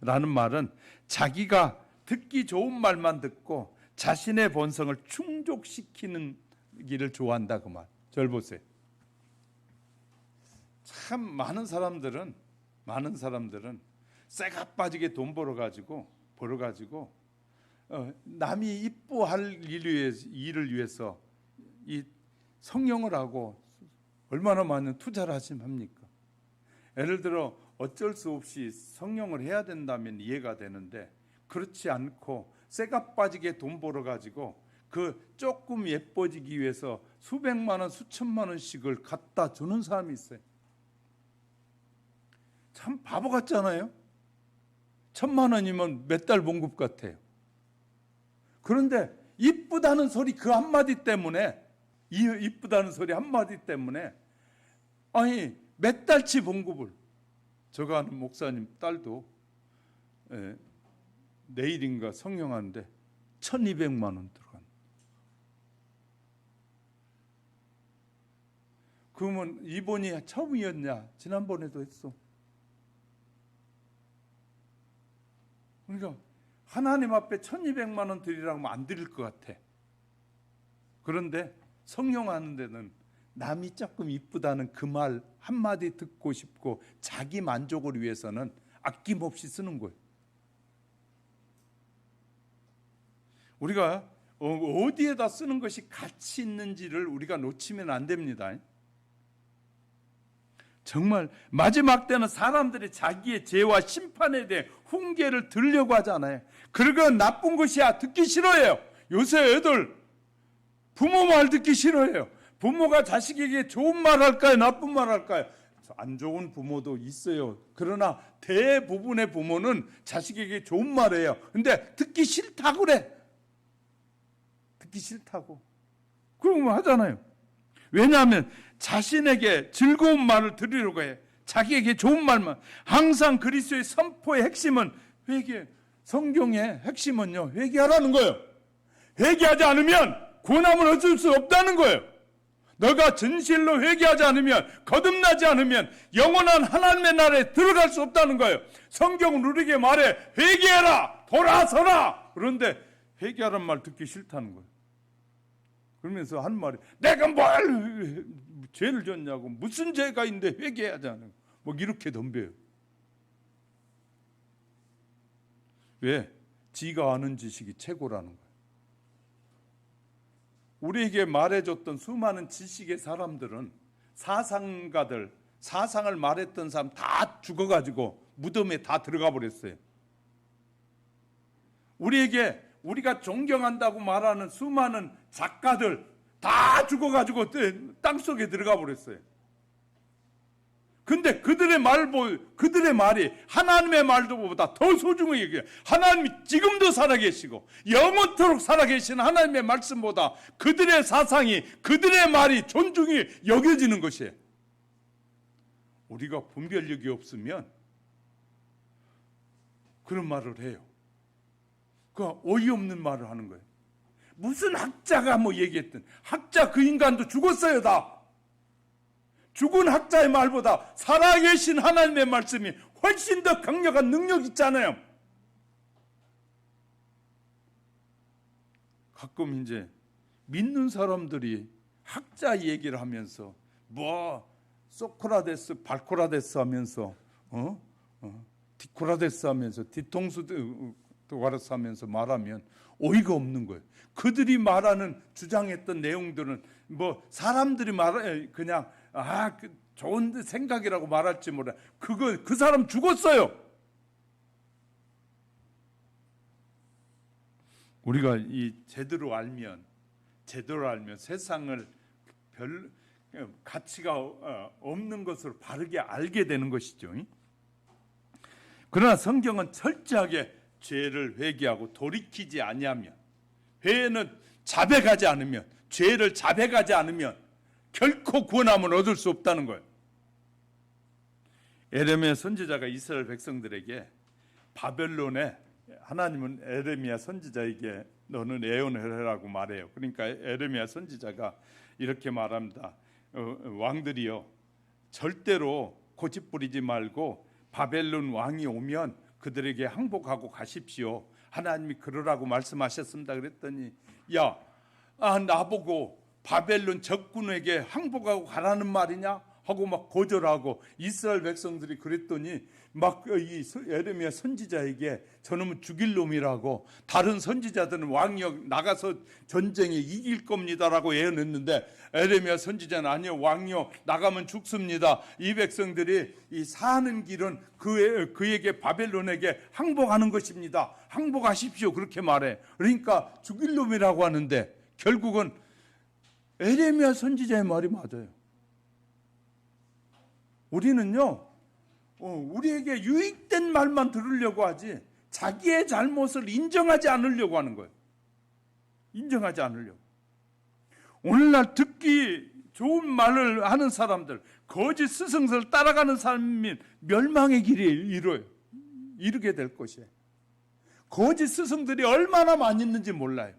라는 말은 자기가 듣기 좋은 말만 듣고 자신의 본성을 충족시키는 길을 좋아한다 그 말. 절 보세요. 참 많은 사람들은 쇠가 빠지게 돈 벌어가지고 남이 이뻐할 일을 위해서 이 성령을 하고 얼마나 많은 투자를 합니까? 예를 들어 어쩔 수 없이 성령을 해야 된다면 이해가 되는데 그렇지 않고 쇠가 빠지게 돈 벌어가지고 그 조금 예뻐지기 위해서 수백만 원, 수천만 원씩을 갖다 주는 사람이 있어요. 참 바보 같잖아요. 1,000만 원이면 몇 달 봉급 같아요. 그런데 이쁘다는 소리 그 한마디 때문에, 이쁘다는 소리 한마디 때문에 아니 몇 달치 봉급을, 제가 아는 목사님 딸도 내일인가 성령하는데 1,200만 원 들어간. 그러면 이번이 처음이었냐? 지난번에도 했어. 그러니까 하나님 앞에 1,200만 원 드리라고 하면 안 드릴 것 같아. 그런데 성령하는 데는 남이 조금 이쁘다는 그 말 한마디 듣고 싶고 자기 만족을 위해서는 아낌없이 쓰는 거예요. 우리가 어디에다 쓰는 것이 가치 있는지를 우리가 놓치면 안 됩니다. 정말 마지막 때는 사람들이 자기의 죄와 심판에 대해 훈계를 들으려고 하잖아요. 그건 나쁜 것이야. 듣기 싫어해요. 요새 애들 부모 말 듣기 싫어해요. 부모가 자식에게 좋은 말 할까요? 나쁜 말 할까요? 안 좋은 부모도 있어요. 그러나 대부분의 부모는 자식에게 좋은 말해요. 근데 듣기 싫다고 그래. 듣기 싫다고. 그런 거 하잖아요. 왜냐하면 자신에게 즐거운 말을 들으려고 해. 자기에게 좋은 말만. 항상 그리스도의 선포의 핵심은 회개. 성경의 핵심은요, 회개하라는 거예요. 회개하지 않으면 구원함을 얻을 수 없다는 거예요. 너가 진실로 회개하지 않으면, 거듭나지 않으면 영원한 하나님의 나라에 들어갈 수 없다는 거예요. 성경은 우리에게 말해, 회개해라, 돌아서라. 그런데 회개하라는 말 듣기 싫다는 거예요. 그러면서 한 말이, 내가 뭘 죄를 졌냐고, 무슨 죄가 있는데 회개하지 않아요. 뭐 이렇게 덤벼요. 왜? 지가 아는 지식이 최고라는 거예요. 우리에게 말해줬던 수많은 지식의 사람들은, 사상가들, 사상을 말했던 사람 다 죽어가지고 무덤에 다 들어가 버렸어요. 우리에게 우리가 존경한다고 말하는 수많은 작가들 다 죽어가지고 땅속에 들어가 버렸어요. 근데 그들의 말이 하나님의 말보다 더 소중히 얘기해요. 하나님이 지금도 살아계시고 영원토록 살아계신 하나님의 말씀보다 그들의 사상이, 그들의 말이 존중이 여겨지는 것이에요. 우리가 분별력이 없으면 그런 말을 해요. 그 어이없는 말을 하는 거예요. 무슨 학자가 뭐 얘기했든, 학자 그 인간도 죽었어요. 다 죽은 학자의 말보다 살아계신 하나님의 말씀이 훨씬 더 강력한 능력이 있잖아요. 가끔 이제 믿는 사람들이 학자 얘기를 하면서 뭐 소크라테스, 발코라테스 하면서 디코라테스 하면서 뒤통수 도가라스 하면서 말하면 어이가 없는 거예요. 그들이 말하는 주장했던 내용들은 뭐 사람들이 그냥 좋은 생각이라고 말할지 몰라. 그 사람 죽었어요. 우리가 제대로 알면 세상을 별 가치가 없는 것으로 바르게 알게 되는 것이죠. 그러나 성경은 철저하게 죄를 회개하고 돌이키지 아니하면, 회개는 자백하지 않으면, 죄를 자백하지 않으면 결코 구원함을 얻을 수 없다는 거예요. 에레미야 선지자가 이스라엘 백성들에게 바벨론에, 하나님은 에레미야 선지자에게 너는 예언을 해라고 말해요. 그러니까 에레미야 선지자가 이렇게 말합니다. 왕들이여, 절대로 고집 부리지 말고 바벨론 왕이 오면 그들에게 항복하고 가십시오. 하나님이 그러라고 말씀하셨습니다. 그랬더니 나보고 바벨론 적군에게 항복하고 가라는 말이냐 하고 막 거절하고, 이스라엘 백성들이 그랬더니 막 이 에레미야 선지자에게 저놈은 죽일 놈이라고, 다른 선지자들은 왕이 나가서 전쟁에 이길 겁니다라고 예언했는데 에레미야 선지자는 아니요, 왕이요 나가면 죽습니다. 이 백성들이 이 사는 길은 그에게 바벨론에게 항복하는 것입니다. 항복하십시오 그렇게 말해. 그러니까 죽일 놈이라고 하는데 결국은 에레미야 선지자의 말이 맞아요. 우리는요, 우리에게 유익된 말만 들으려고 하지 자기의 잘못을 인정하지 않으려고 하는 거예요. 인정하지 않으려고. 오늘날 듣기 좋은 말을 하는 사람들, 거짓 스승을 따라가는 사람이 멸망의 길에 이르게 될 것이에요. 거짓 스승들이 얼마나 많이 있는지 몰라요.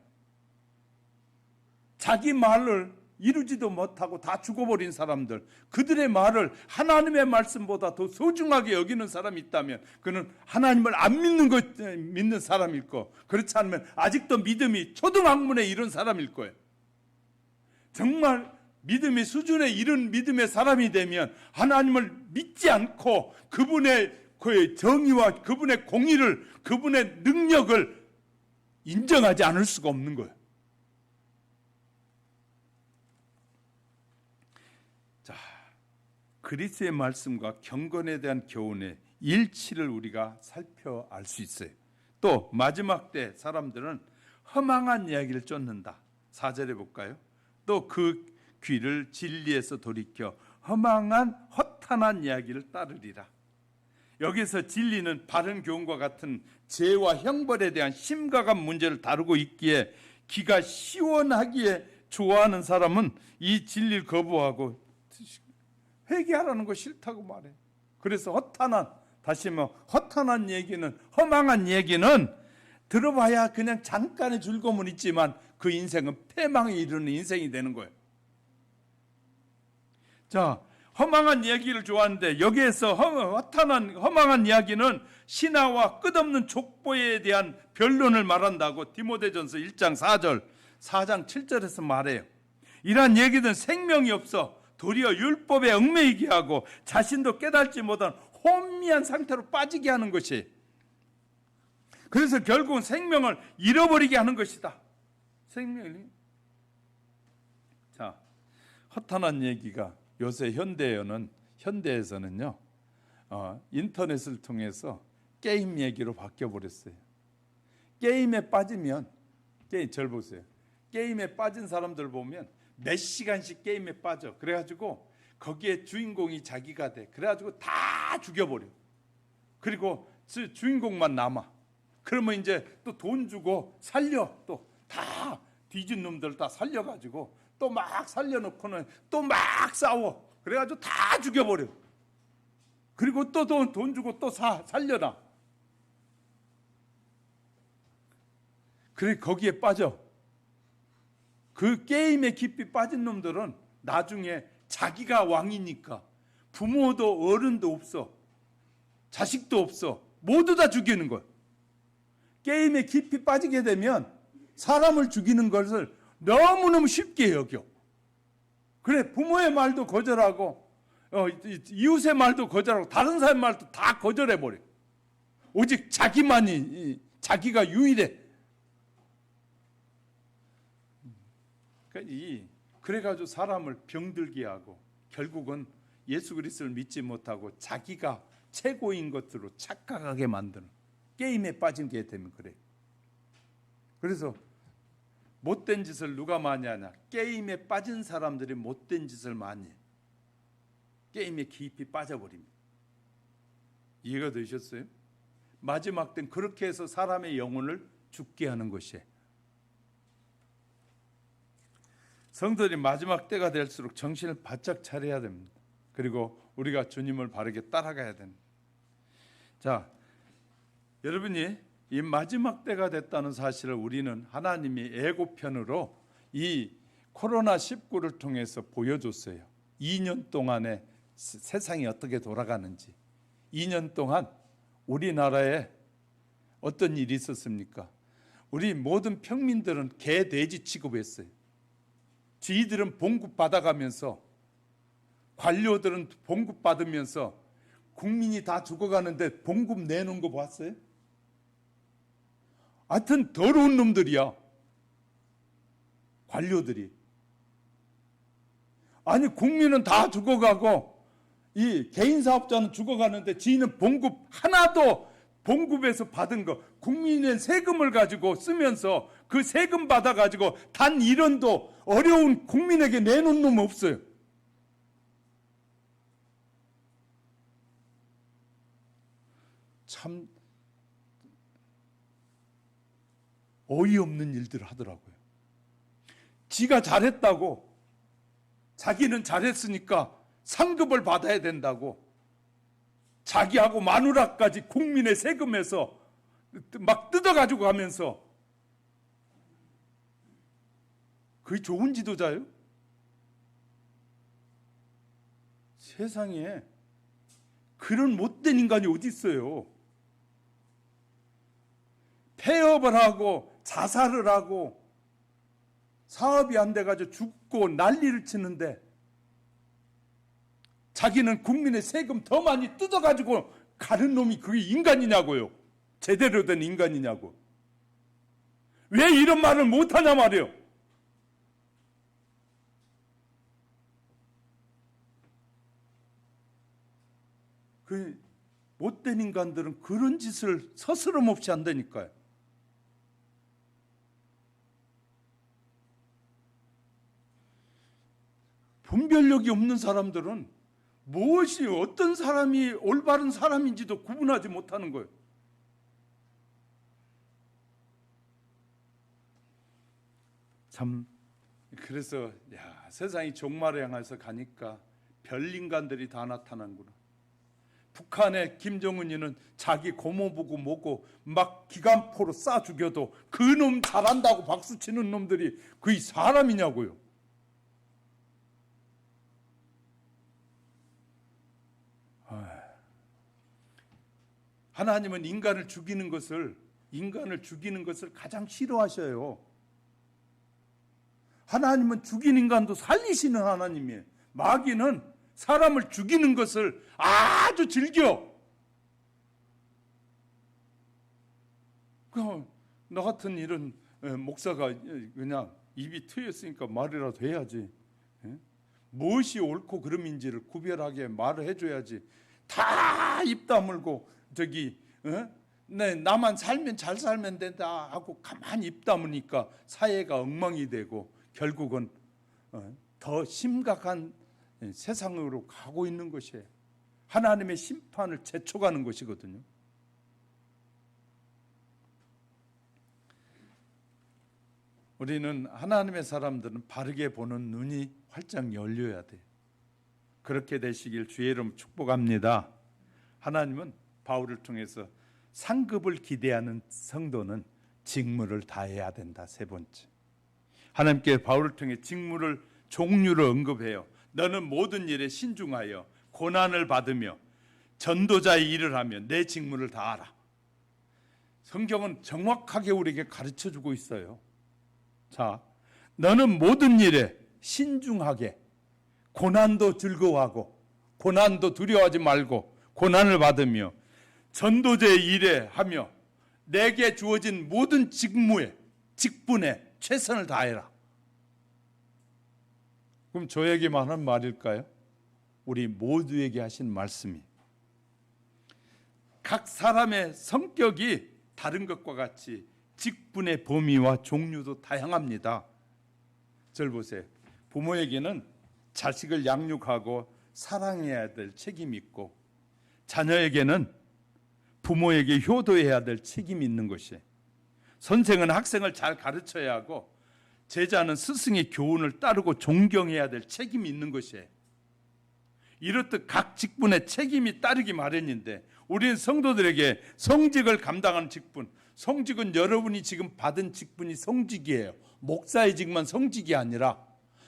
자기 말을 이루지도 못하고 다 죽어버린 사람들, 그들의 말을 하나님의 말씀보다 더 소중하게 여기는 사람이 있다면 그는 하나님을 안 믿는 사람일 거, 그렇지 않으면 아직도 믿음이 초등학문에 이른 사람일 거예요. 정말 믿음의 수준에 이른 믿음의 사람이 되면 하나님을 믿지 않고 그분의 정의와 그분의 공의를, 그분의 능력을 인정하지 않을 수가 없는 거예요. 그리스도의 말씀과 경건에 대한 교훈의 일치를 우리가 살펴 알 수 있어요. 또 마지막 때 사람들은 허망한 이야기를 쫓는다. 4절에 볼까요? 또 그 귀를 진리에서 돌이켜 허망한 허탄한 이야기를 따르리라. 여기서 진리는 바른 교훈과 같은 죄와 형벌에 대한 심각한 문제를 다루고 있기에 귀가 시원하기에 좋아하는 사람은 이 진리를 거부하고 회개하라는 거 싫다고 말해. 그래서 허탄한 얘기는, 허망한 얘기는 들어봐야 그냥 잠깐의 즐거움은 있지만 그 인생은 패망에 이르는 인생이 되는 거예요. 자, 허망한 얘기를 좋아하는데 여기에서 허망한 이야기는 신하와 끝없는 족보에 대한 변론을 말한다고 디모데전서 1장 4장 7절에서 말해요. 이러한 얘기는 생명이 없어 도리어 율법에 얽매이게 하고 자신도 깨닫지 못한 혼미한 상태로 빠지게 하는 것이, 그래서 결국은 생명을 잃어버리게 하는 것이다. 자, 허탄한 얘기가 요새 현대에서는요, 인터넷을 통해서 게임 얘기로 바뀌어 버렸어요. 게임에 빠지면, 절 보세요. 게임에 빠진 사람들 보면 몇 시간씩 게임에 빠져. 그래가지고 거기에 주인공이 자기가 돼. 그래가지고 다 죽여버려. 그리고 주인공만 남아. 그러면 이제 또 돈 주고 살려. 또 다 뒤진 놈들 다 살려가지고 또 막 살려놓고는 또 막 싸워. 그래가지고 다 죽여버려. 그리고 또 돈 주고 또 살려놔. 그래, 거기에 빠져. 그 게임에 깊이 빠진 놈들은 나중에 자기가 왕이니까 부모도 어른도 없어, 자식도 없어, 모두 다 죽이는 거야. 게임에 깊이 빠지게 되면 사람을 죽이는 것을 너무너무 쉽게 여겨. 그래, 부모의 말도 거절하고 이웃의 말도 거절하고 다른 사람 말도 다 거절해버려. 오직 자기가 유일해. 그래가지고 사람을 병들게 하고 결국은 예수 그리스도를 믿지 못하고 자기가 최고인 것으로 착각하게 만드는, 게임에 빠지게 되면 그래. 그래서 못된 짓을 누가 많이 하냐? 게임에 빠진 사람들이 못된 짓을 많이 해. 게임에 깊이 빠져버립니다. 이해가 되셨어요? 마지막 때는 그렇게 해서 사람의 영혼을 죽게 하는 것이에요. 성도들이 마지막 때가 될수록 정신을 바짝 차려야 됩니다. 그리고 우리가 주님을 바르게 따라가야 됩니다. 자, 여러분이 이 마지막 때가 됐다는 사실을 우리는 하나님이 예고편으로 이 코로나19를 통해서 보여줬어요. 2년 동안에 세상이 어떻게 돌아가는지. 2년 동안 우리나라에 어떤 일이 있었습니까? 우리 모든 평민들은 개, 돼지 취급했어요. 지들은 봉급 받아가면서, 관료들은 봉급 받으면서 국민이 다 죽어가는데 봉급 내놓은 거 봤어요? 하여튼 더러운 놈들이야, 관료들이. 아니, 국민은 다 죽어가고 이 개인 사업자는 죽어가는데 지는 봉급 하나도, 봉급에서 받은 거, 국민의 세금을 가지고 쓰면서 그 세금 받아가지고 단 1원도 어려운 국민에게 내놓은 놈 없어요. 참 어이없는 일들을 하더라고요. 지가 잘했다고, 자기는 잘했으니까 상급을 받아야 된다고, 자기하고 마누라까지 국민의 세금에서 막 뜯어가지고 가면서, 그게 좋은 지도자예요? 세상에 그런 못된 인간이 어디 있어요? 폐업을 하고 자살을 하고 사업이 안 돼가지고 죽고 난리를 치는데 자기는 국민의 세금 더 많이 뜯어가지고 가는 놈이 그게 인간이냐고요? 제대로 된 인간이냐고. 왜 이런 말을 못하냐 말이에요. 그 못된 인간들은 그런 짓을 서스럼 없이 한다니까요. 분별력이 없는 사람들은 무엇이 어떤 사람이 올바른 사람인지도 구분하지 못하는 거예요. 참, 그래서 세상이 종말을 향해서 가니까 별 인간들이 다 나타나는구나. 북한의 김정은이는 자기 고모부고 뭐고 막 기관포로 쏴 죽여도 그 놈 잘한다고 박수치는 놈들이 그게 사람이냐고요. 하나님은 인간을 죽이는 것을 가장 싫어하셔요. 하나님은 죽인 인간도 살리시는 하나님이에요. 마귀는 사람을 죽이는 것을 아주 즐겨. 나 같은 이런 목사가 그냥 입이 트였으니까 말이라도 해야지. 무엇이 옳고 그름인지를 구별하게 말을 해줘야지. 다 입 다물고 나만 살면 잘 살면 된다 하고 가만히 입 다무니까 사회가 엉망이 되고 결국은 더 심각한 세상으로 가고 있는 것이에요. 하나님의 심판을 재촉하는 것이거든요. 우리는 하나님의 사람들은 바르게 보는 눈이 활짝 열려야 돼요. 그렇게 되시길 주의 이름 축복합니다. 하나님은 바울을 통해서 상급을 기대하는 성도는 직무를 다해야 된다. 세 번째, 하나님께 바울을 통해 직무를 종류를 언급해요. 너는 모든 일에 신중하여 고난을 받으며 전도자의 일을 하며 내 직무를 다하라. 성경은 정확하게 우리에게 가르쳐주고 있어요. 자, 너는 모든 일에 신중하게, 고난도 즐거워하고 고난도 두려워하지 말고 고난을 받으며 전도자의 일에 하며 내게 주어진 모든 직분에 최선을 다해라. 그럼 저에게만 한 말일까요? 우리 모두에게 하신 말씀이 각 사람의 성격이 다른 것과 같이 직분의 범위와 종류도 다양합니다. 절 보세요. 부모에게는 자식을 양육하고 사랑해야 될 책임이 있고 자녀에게는 부모에게 효도해야 될 책임이 있는 것이에요. 선생은 학생을 잘 가르쳐야 하고 제자는 스승의 교훈을 따르고 존경해야 될 책임이 있는 것이에요. 이렇듯 각 직분의 책임이 따르기 마련인데 우리는 성도들에게 성직을 감당하는 직분, 성직은 여러분이 지금 받은 직분이 성직이에요. 목사의 직만 성직이 아니라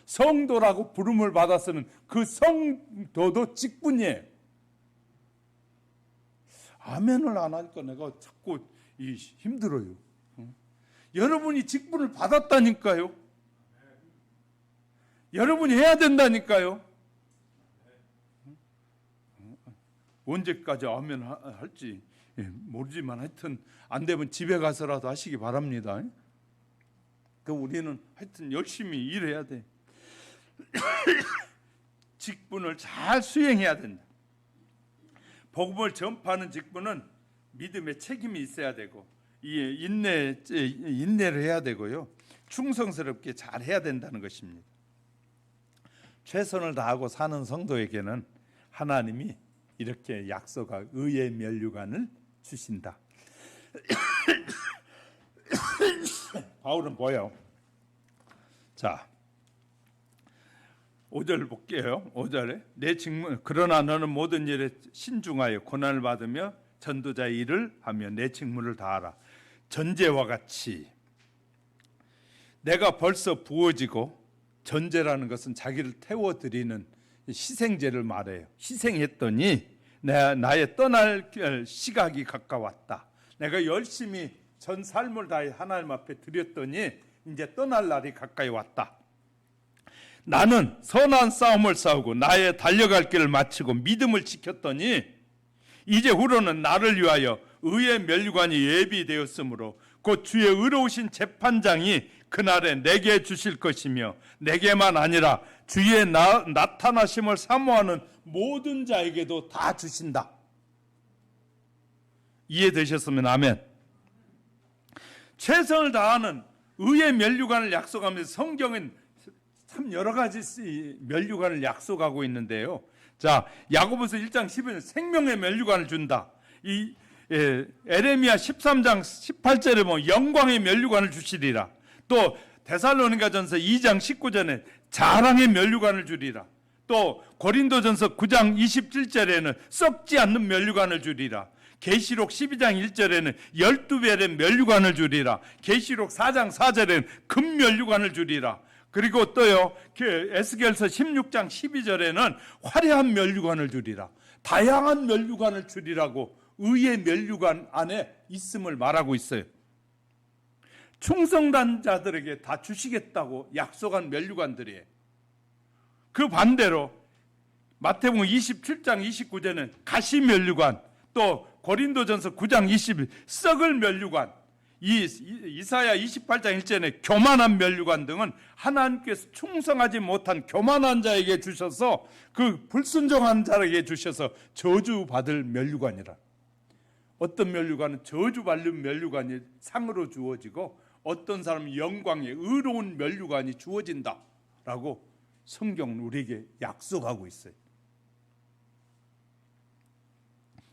성도라고 부름을 받아서는 그 성도도 직분이에요. 아멘을 안 하니까 내가 자꾸 힘들어요. 여러분이 직분을 받았다니까요. 여러분이 해야 된다니까요. 언제까지 아멘 할지 모르지만 하여튼 안 되면 집에 가서라도 하시기 바랍니다. 그 우리는 하여튼 열심히 일해야 돼. 직분을 잘 수행해야 된다. 복음을 전파하는 직분은 믿음의 책임이 있어야 되고 인내를 해야 되고요. 충성스럽게 잘 해야 된다는 것입니다. 최선을 다하고 사는 성도에게는 하나님이 이렇게 약속한 의의 면류관을 주신다. 바울은 뭐예요? 자, 5절 볼게요. 5절에 내 직분 그러나 너는 모든 일에 신중하여 고난을 받으며 전도자의 일을 하며 내 직무를 다하라. 전제와 같이 내가 벌써 부어지고 전제라는 것은 자기를 태워드리는 희생제를 말해요. 희생했더니 나의 떠날 시각이 가까웠다. 내가 열심히 전 삶을 다해 하나님 앞에 드렸더니 이제 떠날 날이 가까이 왔다. 나는 선한 싸움을 싸우고 나의 달려갈 길을 마치고 믿음을 지켰더니 이제 후로는 나를 위하여 의의 면류관이 예비되었으므로 곧 주의 의로우신 재판장이 그날에 내게 주실 것이며 내게만 아니라 주의 나타나심을 사모하는 모든 자에게도 다 주신다. 이해되셨으면 아멘. 최선을 다하는 의의 면류관을 약속하면서 성경은 참 여러 가지 면류관을 약속하고 있는데요. 자, 야고보서 1장 10절 생명의 면류관을 준다. 에레미야 13장 18절에 보면 영광의 면류관을 주시리라. 또 데살로니가전서 2장 19절에 자랑의 면류관을 주리라. 또 고린도전서 9장 27절에는 썩지 않는 면류관을 주리라. 계시록 12장 1절에는 12별의 면류관을 주리라. 계시록 4장 4절에는 금 면류관을 주리라. 그리고 또요, 에스겔서 16장 12절에는 화려한 면류관을 주리라. 다양한 면류관을 주리라고 의의 면류관 안에 있음을 말하고 있어요. 충성된 자들에게 다 주시겠다고 약속한 면류관들이에요. 그 반대로 마태복음 27장 29절에는 가시 면류관, 또 고린도전서 9장 20일 썩을 면류관, 이사야 28장 1절에 교만한 면류관 등은 하나님께서 충성하지 못한 교만한 자에게 주셔서, 그 불순종한 자에게 주셔서 저주받을 면류관이라. 어떤 면류관은 저주받는 면류관이 상으로 주어지고, 어떤 사람은 영광의 의로운 면류관이 주어진다라고 성경은 우리에게 약속하고 있어요.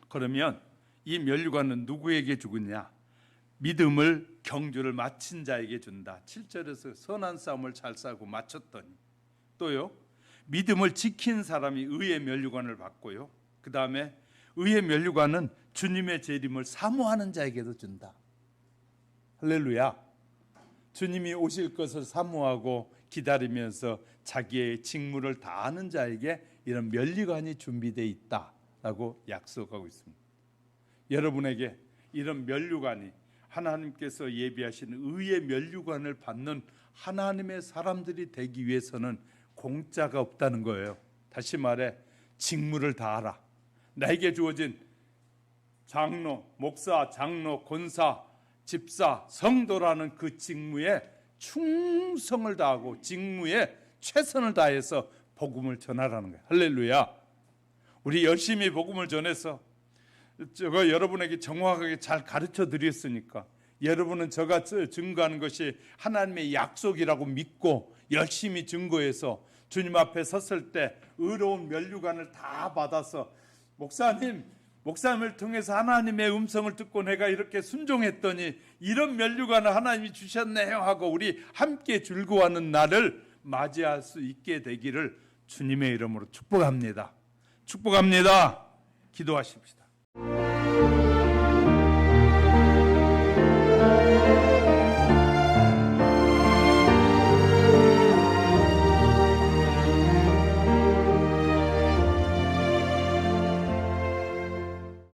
그러면 이 면류관은 누구에게 주느냐? 믿음을 경주를 마친 자에게 준다. 7절에서 선한 싸움을 잘 싸고 마쳤더니, 또요, 믿음을 지킨 사람이 의의 면류관을 받고요, 그 다음에 의의 면류관은 주님의 재림을 사모하는 자에게도 준다. 할렐루야. 주님이 오실 것을 사모하고 기다리면서 자기의 직무를 다하는 자에게 이런 면류관이 준비되어 있다라고 약속하고 있습니다. 여러분에게 이런 면류관이, 하나님께서 예비하신 의의 면류관을 받는 하나님의 사람들이 되기 위해서는 공짜가 없다는 거예요. 다시 말해, 직무를 다하라. 나에게 주어진 장로, 목사, 장로, 권사, 집사, 성도라는 그 직무에 충성을 다하고 직무에 최선을 다해서 복음을 전하라는 거예요. 할렐루야. 우리 열심히 복음을 전해서 제가 여러분에게 정확하게 잘 가르쳐 드렸으니까, 여러분은 제가 증거하는 것이 하나님의 약속이라고 믿고 열심히 증거해서 주님 앞에 섰을 때 의로운 면류관을 다 받아서, 목사님을 통해서 하나님의 음성을 듣고 내가 이렇게 순종했더니 이런 면류관을 하나님이 주셨네요 하고 우리 함께 즐거워하는 날을 맞이할 수 있게 되기를 주님의 이름으로 축복합니다. 축복합니다. 기도하십시다.